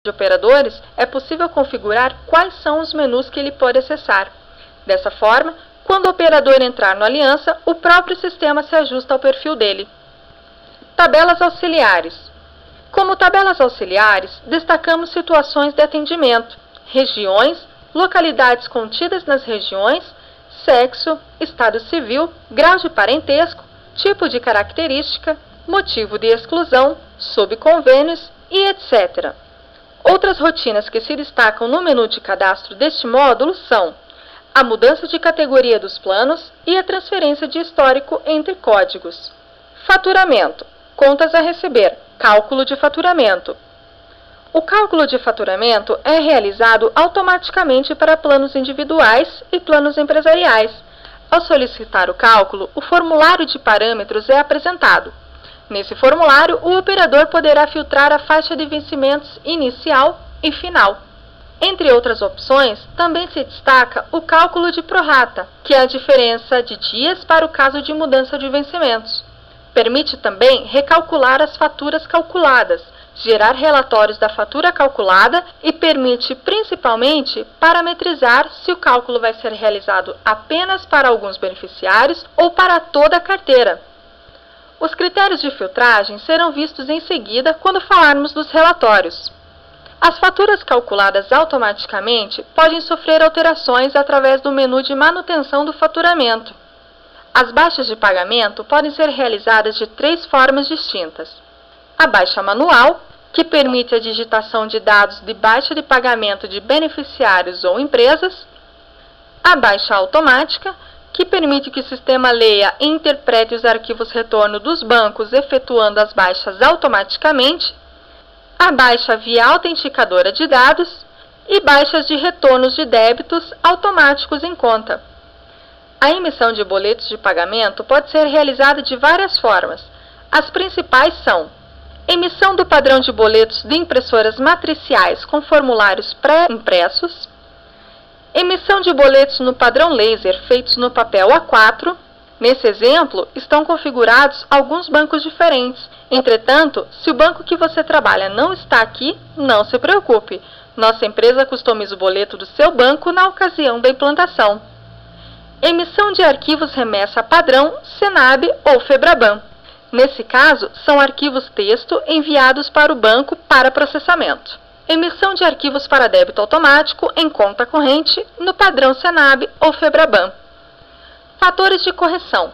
de operadores, é possível configurar quais são os menus que ele pode acessar. Dessa forma, quando o operador entrar no Aliança, o próprio sistema se ajusta ao perfil dele. Tabelas auxiliares. Como tabelas auxiliares, destacamos situações de atendimento, regiões, localidades contidas nas regiões, sexo, estado civil, grau de parentesco, tipo de característica, motivo de exclusão, subconvênios e etc. Outras rotinas que se destacam no menu de cadastro deste módulo são a mudança de categoria dos planos e a transferência de histórico entre códigos. Faturamento, contas a receber, cálculo de faturamento. O cálculo de faturamento é realizado automaticamente para planos individuais e planos empresariais. Ao solicitar o cálculo, o formulário de parâmetros é apresentado. Nesse formulário, o operador poderá filtrar a faixa de vencimentos inicial e final. Entre outras opções, também se destaca o cálculo de prorata, que é a diferença de dias para o caso de mudança de vencimentos. Permite também recalcular as faturas calculadas, gerar relatórios da fatura calculada e permite principalmente parametrizar se o cálculo vai ser realizado apenas para alguns beneficiários ou para toda a carteira. Os critérios de filtragem serão vistos em seguida quando falarmos dos relatórios. As faturas calculadas automaticamente podem sofrer alterações através do menu de manutenção do faturamento. As baixas de pagamento podem ser realizadas de 3 formas distintas. A baixa manual, que permite a digitação de dados de baixa de pagamento de beneficiários ou empresas. A baixa automática, que permite que o sistema leia e interprete os arquivos retorno dos bancos, efetuando as baixas automaticamente. A baixa via autenticadora de dados e baixas de retornos de débitos automáticos em conta. A emissão de boletos de pagamento pode ser realizada de várias formas. As principais são: emissão do padrão de boletos de impressoras matriciais com formulários pré-impressos, emissão de boletos no padrão laser feitos no papel A4. Nesse exemplo, estão configurados alguns bancos diferentes. Entretanto, se o banco que você trabalha não está aqui, não se preocupe. Nossa empresa customiza o boleto do seu banco na ocasião da implantação. Emissão de arquivos remessa padrão, Senab ou Febraban. Nesse caso, são arquivos texto enviados para o banco para processamento. Emissão de arquivos para débito automático em conta corrente no padrão Senab ou Febraban. Fatores de correção.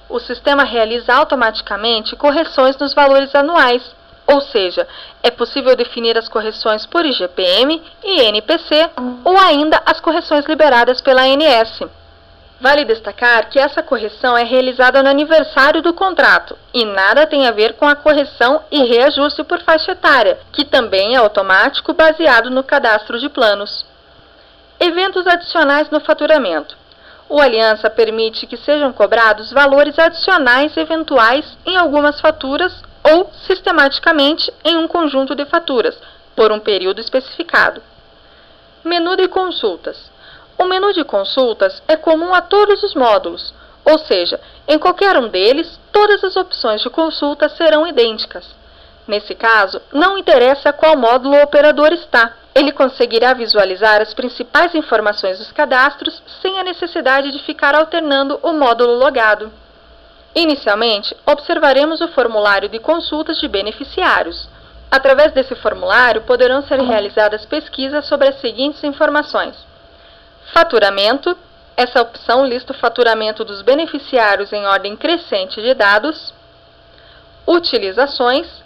O sistema realiza automaticamente correções nos valores anuais, ou seja, é possível definir as correções por IGPM e NPC ou ainda as correções liberadas pela ANS. Vale destacar que essa correção é realizada no aniversário do contrato e nada tem a ver com a correção e reajuste por faixa etária, que também é automático baseado no cadastro de planos. Eventos adicionais no faturamento. O Aliança permite que sejam cobrados valores adicionais eventuais em algumas faturas ou sistematicamente em um conjunto de faturas, por um período especificado. Menu de consultas. O menu de consultas é comum a todos os módulos, ou seja, em qualquer um deles, todas as opções de consulta serão idênticas. Nesse caso, não interessa qual módulo o operador está, ele conseguirá visualizar as principais informações dos cadastros sem a necessidade de ficar alternando o módulo logado. Inicialmente, observaremos o formulário de consultas de beneficiários. Através desse formulário, poderão ser realizadas pesquisas sobre as seguintes informações. Faturamento. Essa opção lista o faturamento dos beneficiários em ordem crescente de dados. Utilizações.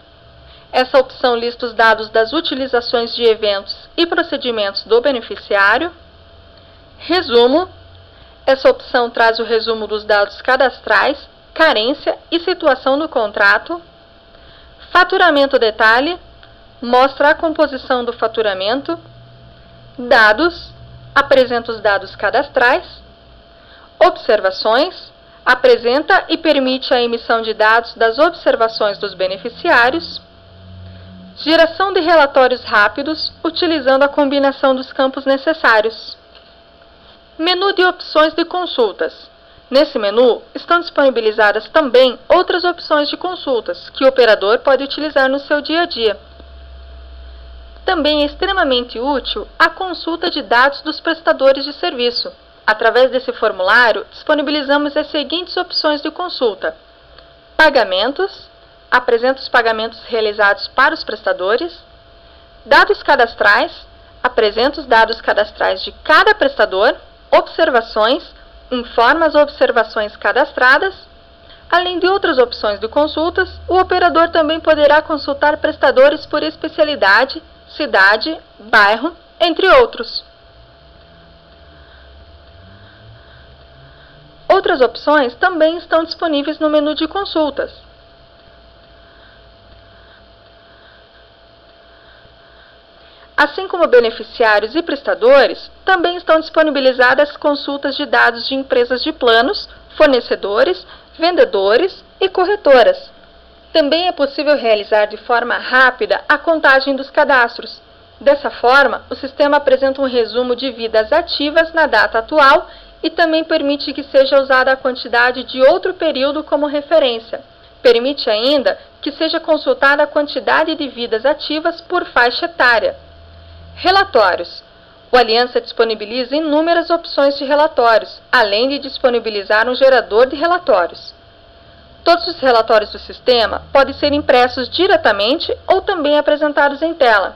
Essa opção lista os dados das utilizações de eventos e procedimentos do beneficiário. Resumo. Essa opção traz o resumo dos dados cadastrais, carência e situação do contrato. Faturamento detalhe. Mostra a composição do faturamento. Dados. Apresenta os dados cadastrais. Observações. Apresenta e permite a emissão de dados das observações dos beneficiários. Geração de relatórios rápidos, utilizando a combinação dos campos necessários. Menu de opções de consultas. Nesse menu, estão disponibilizadas também outras opções de consultas, que o operador pode utilizar no seu dia a dia. também é extremamente útil a consulta de dados dos prestadores de serviço. Através desse formulário, disponibilizamos as seguintes opções de consulta: pagamentos, apresenta os pagamentos realizados para os prestadores; dados cadastrais, apresenta os dados cadastrais de cada prestador; observações, informa as observações cadastradas. Além de outras opções de consultas, o operador também poderá consultar prestadores por especialidade, cidade, bairro, entre outros. Outras opções também estão disponíveis no menu de consultas. Assim como beneficiários e prestadores, também estão disponibilizadas consultas de dados de empresas de planos, fornecedores, vendedores e corretoras. Também é possível realizar de forma rápida a contagem dos cadastros. Dessa forma, o sistema apresenta um resumo de vidas ativas na data atual e também permite que seja usada a quantidade de outro período como referência. Permite ainda que seja consultada a quantidade de vidas ativas por faixa etária. Relatórios. O Aliança disponibiliza inúmeras opções de relatórios, além de disponibilizar um gerador de relatórios. Todos os relatórios do sistema podem ser impressos diretamente ou também apresentados em tela.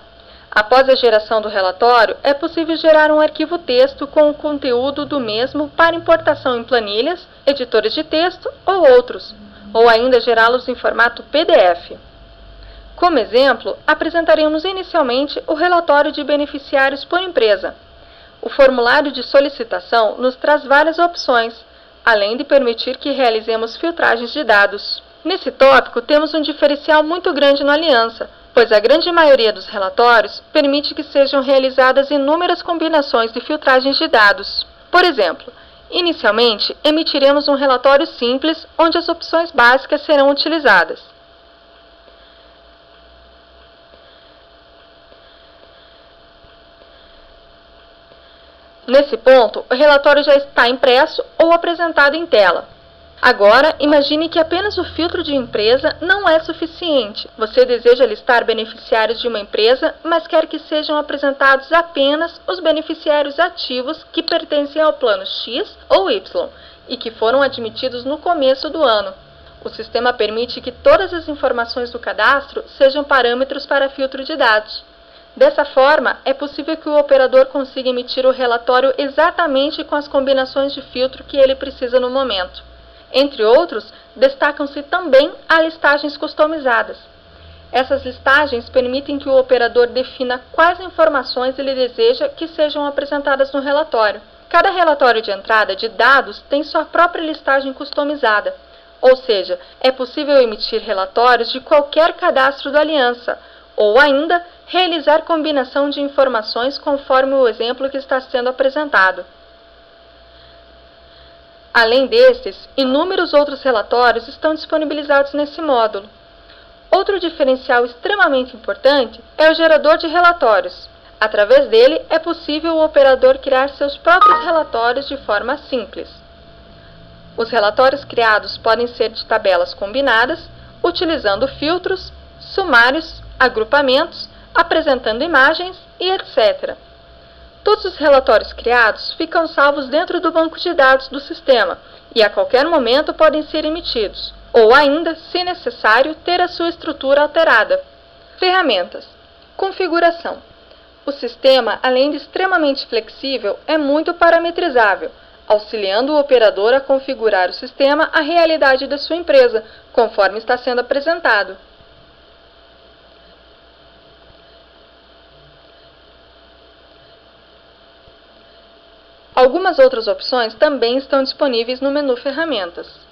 Após a geração do relatório, é possível gerar um arquivo texto com o conteúdo do mesmo para importação em planilhas, editores de texto ou outros, ou ainda gerá-los em formato PDF. Como exemplo, apresentaremos inicialmente o relatório de beneficiários por empresa. O formulário de solicitação nos traz várias opções, além de permitir que realizemos filtragens de dados. Nesse tópico, temos um diferencial muito grande no Aliança, pois a grande maioria dos relatórios permite que sejam realizadas inúmeras combinações de filtragens de dados. Por exemplo, inicialmente, emitiremos um relatório simples, onde as opções básicas serão utilizadas. Nesse ponto, o relatório já está impresso ou apresentado em tela. Agora, imagine que apenas o filtro de empresa não é suficiente. Você deseja listar beneficiários de uma empresa, mas quer que sejam apresentados apenas os beneficiários ativos que pertencem ao plano X ou Y e que foram admitidos no começo do ano. O sistema permite que todas as informações do cadastro sejam parâmetros para filtro de dados. Dessa forma, é possível que o operador consiga emitir o relatório exatamente com as combinações de filtro que ele precisa no momento. Entre outros, destacam-se também as listagens customizadas. Essas listagens permitem que o operador defina quais informações ele deseja que sejam apresentadas no relatório. Cada relatório de entrada de dados tem sua própria listagem customizada, ou seja, é possível emitir relatórios de qualquer cadastro da Aliança, ou ainda realizar combinação de informações conforme o exemplo que está sendo apresentado. Além destes, inúmeros outros relatórios estão disponibilizados nesse módulo. Outro diferencial extremamente importante é o gerador de relatórios. Através dele, é possível o operador criar seus próprios relatórios de forma simples. Os relatórios criados podem ser de tabelas combinadas, utilizando filtros, sumários, agrupamentos, apresentando imagens e etc. Todos os relatórios criados ficam salvos dentro do banco de dados do sistema e a qualquer momento podem ser emitidos, ou ainda, se necessário, ter a sua estrutura alterada. Ferramentas. Configuração. O sistema, além de extremamente flexível, é muito parametrizável, auxiliando o operador a configurar o sistema à realidade da sua empresa, conforme está sendo apresentado. Algumas outras opções também estão disponíveis no menu Ferramentas.